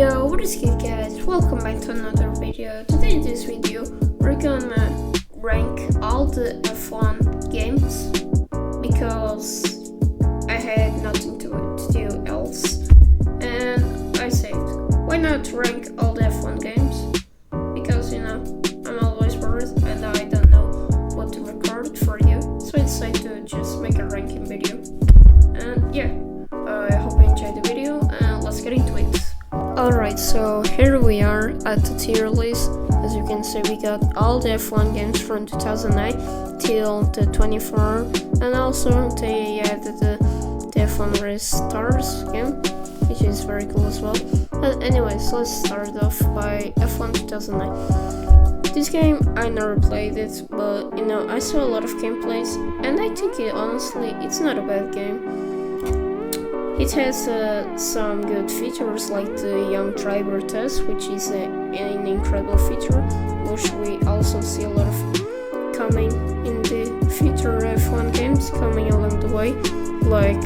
Yo, what is good guys? Welcome back to another video. Today in this video, we're gonna rank all the F1 games because I had nothing to do else. And I said, why not rank all the F1 games? Because I'm always bored and I don't know what to record for you. So I decided to just make a ranking video. And yeah, I hope you enjoyed the video and let's get into it. Alright, so here we are at the tier list. As you can see, we got all the F1 games from 2009 till the 24, and also they added the F1 Race Stars game, which is very cool as well. But anyways, let's start off by F1 2009. This game, I never played it, but I saw a lot of gameplays, and I think it's not a bad game. It has some good features like the Young Driver Test, which is an incredible feature, which we also see a lot of coming in the future F1 games coming along the way, like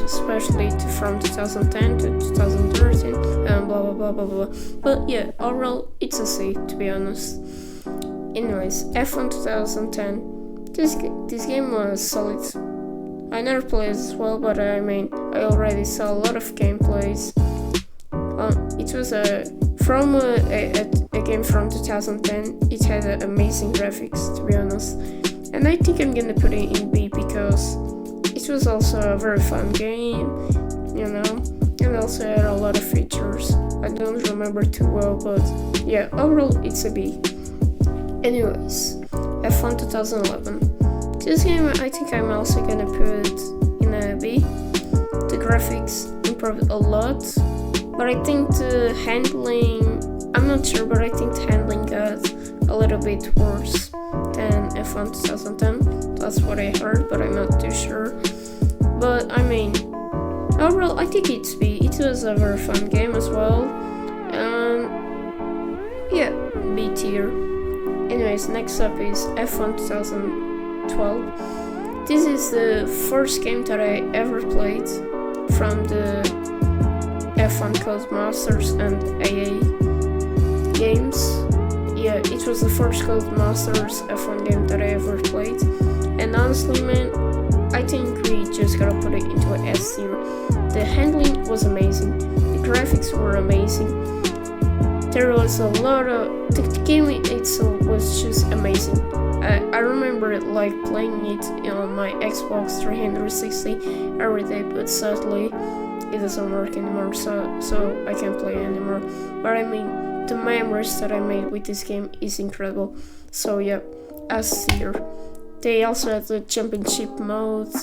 especially from 2010 to 2013 and blah blah blah blah blah. But yeah, overall it's a C, to be honest. Anyways, F1 2010. This game was solid. I never played as well, but I already saw a lot of gameplays. It was from a game from 2010. It had amazing graphics, to be honest. And I think I'm gonna put it in B because it was also a very fun game, and also had a lot of features. I don't remember too well, but yeah, overall it's a B. Anyways, F1 2011. This game, I think I'm also gonna put in a B. The graphics improved a lot, but I think the handling, I'm not sure, but I think the handling got a little bit worse than F1 2010. That's what I heard, but I'm not too sure. But overall, I think it's B. It was a very fun game as well. Yeah, B tier. Anyways, next up is F1 2012. This is the first game that I ever played from the F1 Codemasters and AA games. Yeah, it was the first Codemasters F1 game that I ever played. And honestly, man, I think we just gotta put it into an S tier. The handling was amazing. The graphics were amazing. There was a lot of... The game itself was just amazing. I remember playing it on my Xbox 360 every day, but sadly it doesn't work anymore, so I can't play anymore. But the memories that I made with this game is incredible. So yeah, S tier. They also had the championship mode,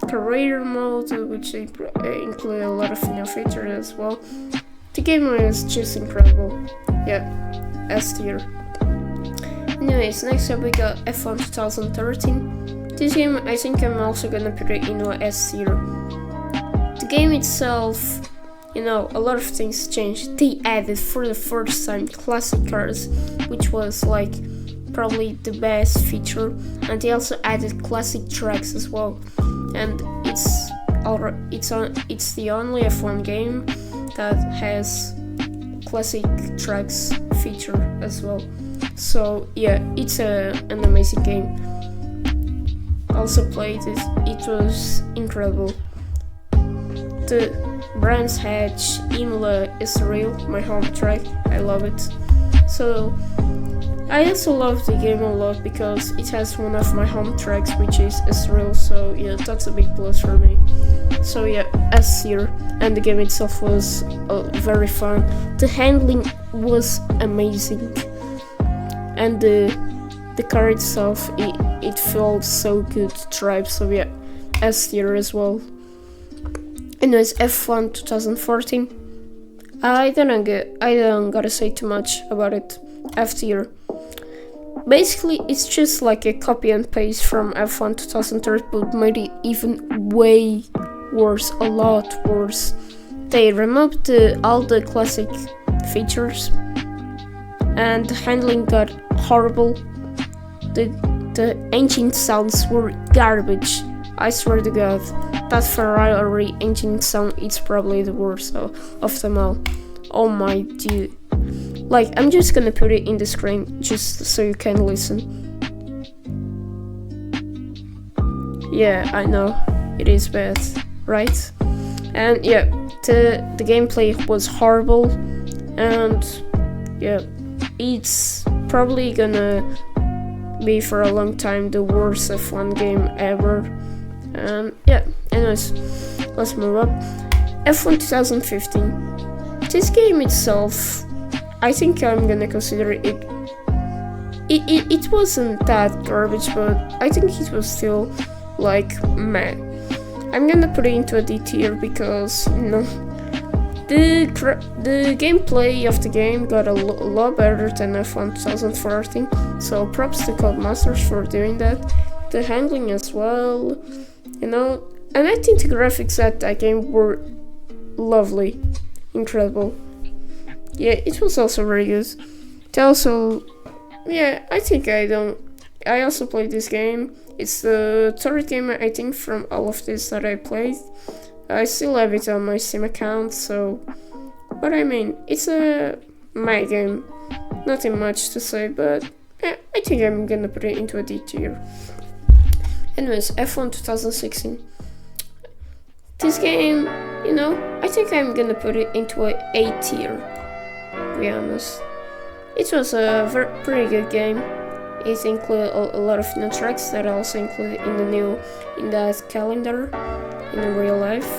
career mode, which include a lot of new features as well. The game was just incredible. Yeah, S tier. Anyways, next up we got F1 2013. This game, I think I'm also gonna put it in a S tier. The game itself, a lot of things changed. They added for the first time classic cars, which was probably the best feature, and they also added classic tracks as well. And it's the only F1 game that has classic tracks feature as well. So yeah, it's an amazing game. Also played it. It was incredible. The Brands Hatch Imola is real, my home track. I love it. So I also love the game a lot because it has one of my home tracks, which is Israel. So yeah, that's a big plus for me. So yeah, S tier. And the game itself was very fun. The handling was amazing. And the car itself, it felt so good to drive. So yeah, S tier as well. Anyways, F1 2014. I don't gotta say too much about it. F tier. Basically, it's just like a copy and paste from F1 2013, but made it even way worse, a lot worse. They removed all the classic features, and the handling got horrible. The engine sounds were garbage. I swear to God, that Ferrari engine sound is probably the worst of them all. Oh my dude. Like, I'm just gonna put it in the screen just so you can listen. Yeah, I know, it is bad, right? And yeah, the gameplay was horrible, and yeah, it's probably gonna be for a long time the worst F1 game ever. And yeah, anyways, let's move up. F1 2015. This game itself, I think I'm gonna consider it. It wasn't that garbage, but I think it was still like meh. I'm gonna put it into a D tier because, you know, the gameplay of the game got a lot better than F1 2014, so props to Codemasters for doing that. The handling as well, you know, and I think the graphics at that game were lovely, incredible. Yeah, it was also very good. Yeah, I also played this game. It's the third game, I think, from all of this that I played. I still have it on my Steam account, so... But I mean, it's my game. Nothing much to say, but I think I'm gonna put it into a D tier. Anyways, F1 2016. This game, you know, I think I'm gonna put it into a A tier, to be honest. It was a pretty good game. It included a lot of new tracks that are also included in that calendar in the real life.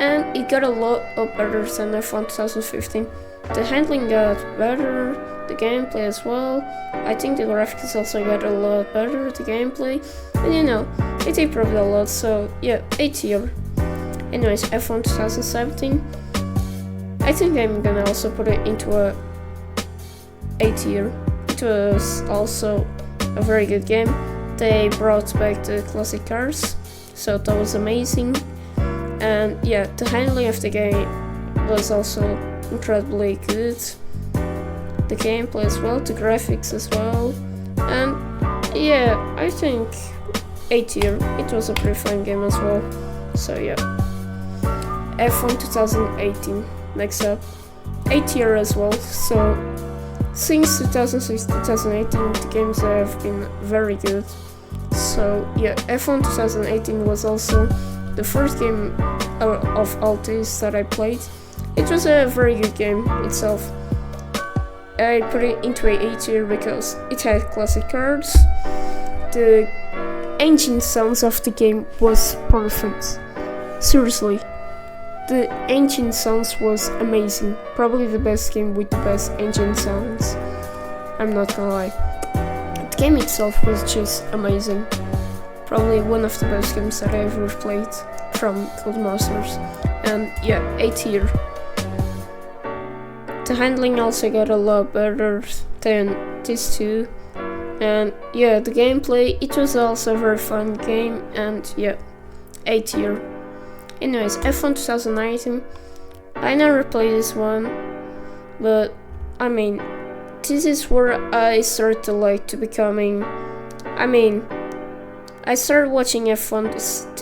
And it got a lot better than F1 2015. The handling got better, the gameplay as well. I think the graphics also got a lot better, the gameplay. And you know, it improved a lot, so yeah, A tier. Anyways, F1 2017. I think I'm gonna also put it into a tier. It was also a very good game. They brought back the classic cars, so that was amazing. And yeah, the handling of the game was also incredibly good. The gameplay as well, the graphics as well. And yeah, I think A tier. It was a pretty fun game as well. So yeah. F1 2018. Next up. A tier as well. So since 2006-2018, the games have been very good. So yeah, F1 2018 was also the first game of all these that I played. It was a very good game itself. I put it into a tier because it had classic cars. The engine sounds of the game was perfect. Seriously, the engine sounds was amazing. Probably the best game with the best engine sounds. I'm not gonna lie. The game itself was just amazing. Probably one of the best games that I ever played from Codemasters. And yeah, A tier. The handling also got a lot better than these two. And yeah, the gameplay, it was also a very fun game. And yeah, A tier. Anyways, F1 2019. I never played this one, but I mean, this is where I started to becoming. I mean, I started watching F1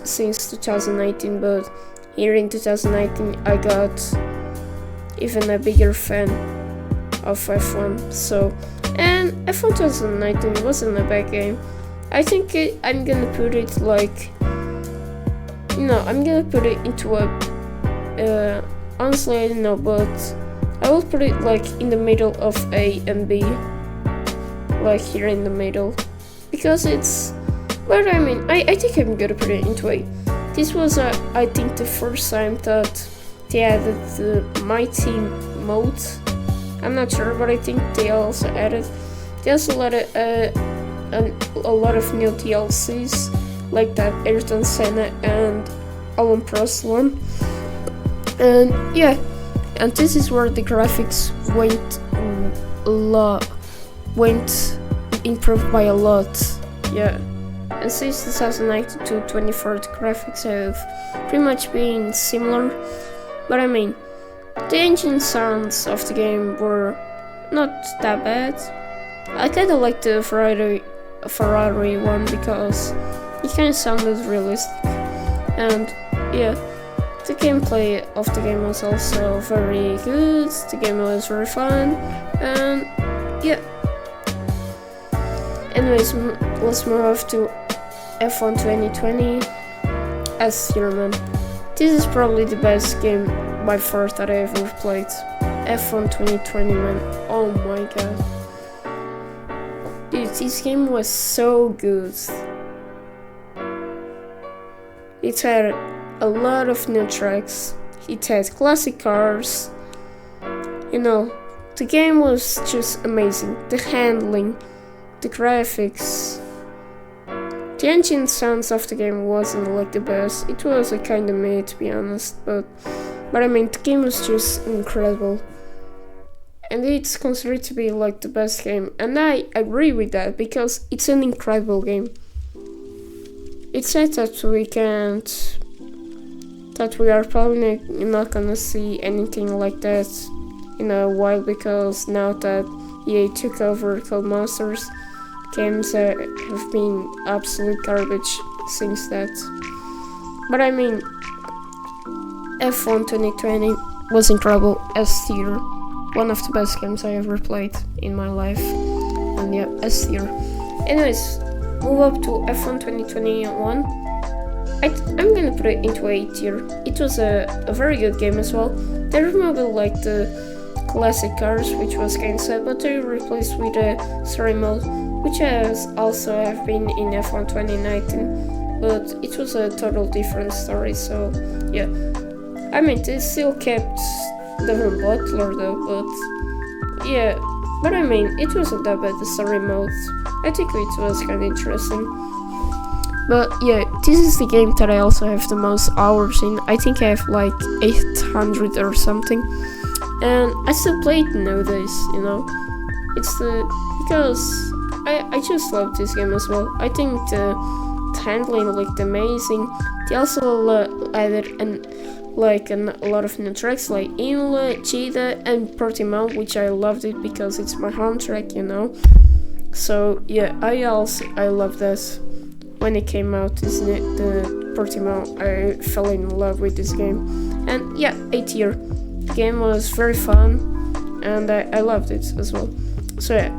since 2019, but here in 2019 I got even a bigger fan of F1. So, and F1 2019 wasn't a bad game. I think I'm gonna put it like, no, I'm gonna put it into a, honestly I don't know, but I will put it like in the middle of A and B, like here in the middle, because it's, but I mean, I think I'm gonna put it into A. This was I think the first time that they added the My Team mode. I'm not sure, but I think they also added a lot of new DLCs, like that Ayrton Senna and Alan Prost one. And yeah, and this is where the graphics improved by a lot. Yeah. And since 2019 to 2024, the graphics have pretty much been similar. But I mean, the engine sounds of the game were not that bad. I kinda like the Ferrari one because it kinda sounded realistic. And yeah, the gameplay of the game was also very good. The game was very fun, and yeah. Anyways, let's move off to F1 2020 S-Tier, man. This is probably the best game by far that I ever played. F1 2020, man. Oh my god. Dude, this game was so good. It had a lot of new tracks. It had classic cars. You know, the game was just amazing. The handling, the graphics. The engine sounds of the game wasn't like the best. It was a kind of meh, to be honest, but I mean, the game was just incredible. And it's considered to be like the best game, and I agree with that because it's an incredible game. It's sad that we are probably not gonna see anything like that in a while, because now that EA took over Codemasters, games have been absolute garbage since that. But I mean, F1 2020 was incredible. S-Tier, one of the best games I ever played in my life, and yeah, S-Tier. Anyways, move up to F1 2021. I'm gonna put it into A-Tier. It was a very good game as well. They removed like the classic cars, which was kind of sad, but they replaced with a story mode, which has also have been in F1 2019, but it was a total different story. So yeah, I mean, they still kept Devon Butler though, but yeah, but I mean, it wasn't that bad, the story mode. I think it was kind of interesting. But yeah, this is the game that I also have the most hours in. I think I have like 800 or something, and I still play it nowadays, you know. It's because I just love this game as well. I think the handling looked amazing. They also added a lot of new tracks like Imola, Cheetah, and Portimao, which I loved it because it's my home track, you know. So yeah, I love this. When it came out, the Portimao, I fell in love with this game. And yeah, A-Tier. The game was very fun, and I loved it as well. So yeah.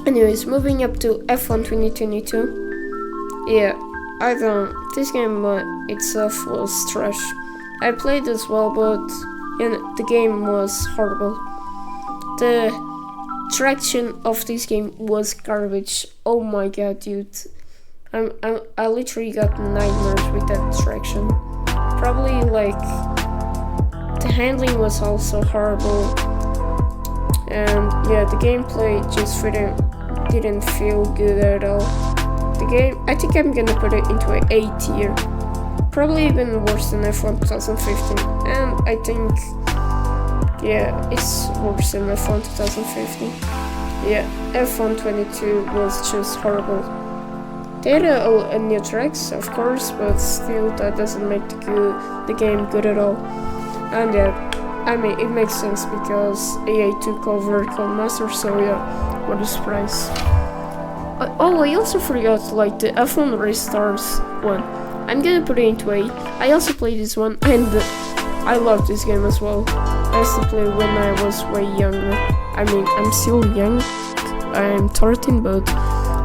Anyways, moving up to F1 2022. Yeah, this game itself was trash. I played as well, but the game was horrible. The traction of this game was garbage. Oh my god, dude. I literally got nightmares with that traction. Probably like the handling was also horrible, and yeah, the gameplay just didn't feel good at all. The game, I think I'm gonna put it into an A-Tier, probably even worse than F1 2015, and I think yeah, it's worse than F1 2015. Yeah, F1 22 was just horrible. They had a new tracks, of course, but still that doesn't make the game good at all. And yeah, I mean, it makes sense because EA took over Codemasters, so yeah, what a surprise. I also forgot like the F1 Race Stars one. I'm gonna put it into A. I also played this one, and I love this game as well. I used to play when I was way younger. I mean, I'm still young. I'm 13, but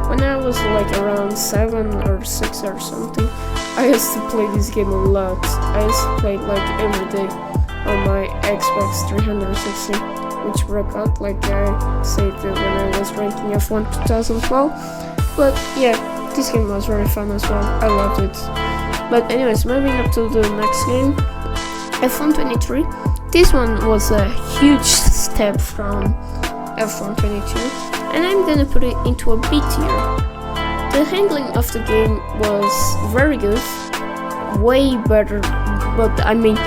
when I was like around 7 or 6 or something, I used to play this game a lot. I used to play it like every day on my Xbox 360, which broke out like I said when I was ranking F1 2012. But yeah, this game was very fun as well. I loved it. But anyways, moving up to the next game, F1 23. This one was a huge step from F1 22. And I'm gonna put it into a B-Tier. The handling of the game was very good, way better, but I mean,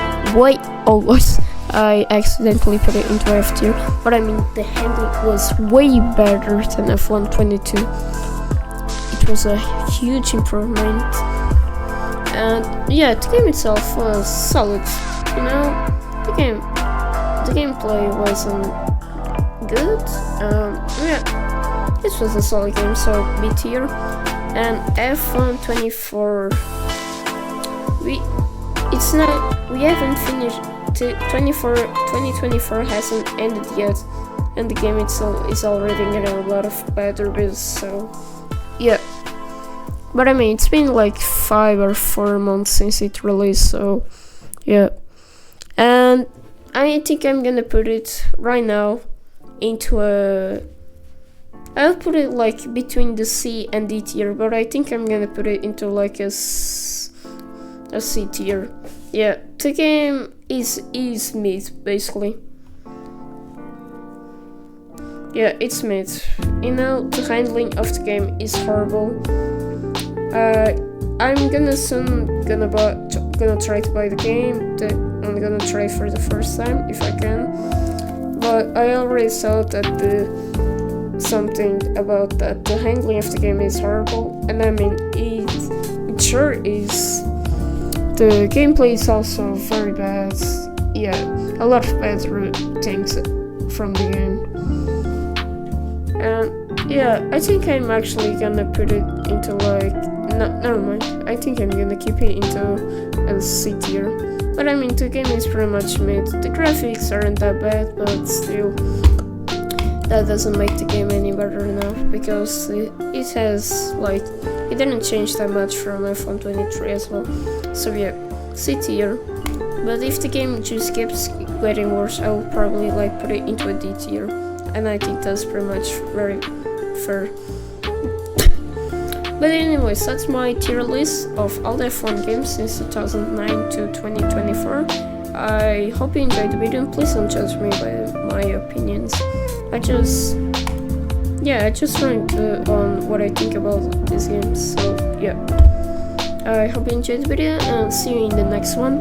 always. I accidentally put it into F-Tier, but I mean, the handling was way better than F1 22. It was a huge improvement, and yeah, the game itself was solid. You know, the gameplay wasn't good. Yeah, this was a solid game, so B-Tier. And F1 24, it it's not, we haven't finished, 2024 hasn't ended yet, and the game itself is already getting a lot of bad reviews, so yeah. But I mean, it's been like 5 or 4 months since it released, so yeah. And I think I'm gonna put it right now into I'll put it like between the C and D tier, but I think I'm gonna put it into like a C tier. Yeah, the game is mid basically. Yeah, it's mid. You know, the handling of the game is horrible. I'm gonna soon gonna try to buy the game. I'm gonna try for the first time if I can. But I already saw that something about that the handling of the game is horrible, and I mean it sure is. The gameplay is also very bad. Yeah, a lot of bad things from the game. And yeah, I think I'm actually gonna put it into like never mind. I think I'm gonna keep it into a C tier. But I mean, the game is pretty much mid. The graphics aren't that bad, but still, that doesn't make the game any better now, because it has like, it didn't change that much from F1 23 as well. So yeah, C tier. But if the game just keeps getting worse, I will probably like put it into a D tier, and I think that's pretty much very fair. But anyways, that's my tier list of all the F1 games since 2009 to 2024. I hope you enjoyed the video, and please don't judge me by my opinions. I just went on what I think about these games, so yeah. I hope you enjoyed the video, and see you in the next one.